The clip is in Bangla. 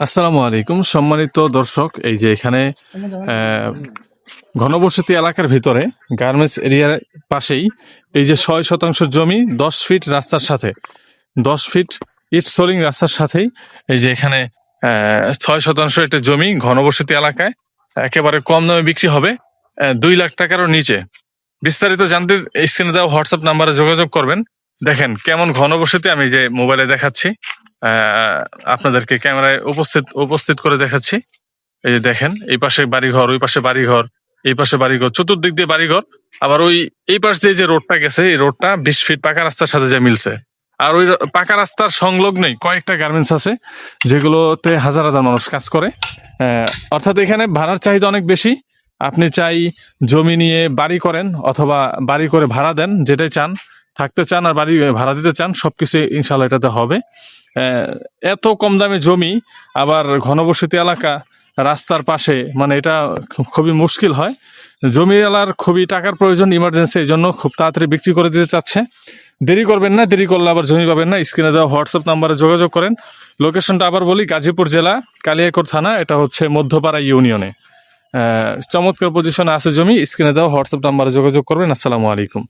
আসসালামু আলাইকুম সম্মানিত দর্শক, এই যে এখানে ঘনবসতি এলাকার ভিতরে গার্মেন্টস এরিয়ার পাশেই এই যে 6 শতাংশ জমি 10 ফিট রাস্তার সাথে 10 ফিট ইট সোলিং রাস্তার সাথেই এই যে এখানে 6 শতাংশ একটা জমি ঘনবসতি এলাকায় একেবারে কম দামে বিক্রি হবে 2 লাখ টাকারও নিচে। বিস্তারিত জানতে স্ক্রিনে দেওয়া হোয়াটসঅ্যাপ নাম্বারে যোগাযোগ করবেন। দেখেন কেমন ঘনবসতি, আমি যে মোবাইলে দেখাচ্ছি, আপনাদেরকে ক্যামেরায় উপস্থিত করে দেখাচ্ছি। এই যে দেখেন, এই পাশে বাড়িঘর, ওই পাশে বাড়িঘর, এই পাশে বাড়িঘর, চতুর্দিক দিয়ে বাড়িঘর। আবার এই পাশ দিয়ে যে রোডটা গেছে, এই রোডটা 20 ফিট পাকা রাস্তার সাথে যে মিলছে। আর ওই পাকা রাস্তার সংলগ্নই কয়েকটা গার্মেন্টস আছে যেগুলোতে হাজার হাজার মানুষ কাজ করে। অর্থাৎ এখানে ভাড়ার চাহিদা অনেক বেশি। আপনি চাই জমি নিয়ে বাড়ি করেন অথবা বাড়ি করে ভাড়া দেন, যেটাই চান, থাকতে চান আর বাড়ি ভাড়া দিতে চান, সবকিছু ইনশাল্লাহ এটাতে হবে। এত কম দামে জমি, আবার ঘনবসতি এলাকা, রাস্তার পাশে, মানে এটা খুবই মুশকিল হয়। জমিওয়ালার খুবই টাকার প্রয়োজন, ইমার্জেন্সি, এই জন্য খুব তাড়াতাড়ি বিক্রি করে দিতে চাচ্ছে। দেরি করবেন না, দেরি করলে আবার জমি পাবেন না। স্ক্রিনে দেওয়া হোয়াটসঅ্যাপ নাম্বারে যোগাযোগ করেন। লোকেশনটা আবার বলি, গাজীপুর জেলা, কালিয়াকৈর থানা, এটা হচ্ছে মধ্যপাড়া ইউনিয়নে। চমৎকার পজিশনে আছে জমি। স্ক্রিনে দেওয়া হোয়াটসঅ্যাপ নাম্বারে যোগাযোগ করবেন। আসসালামু আলাইকুম।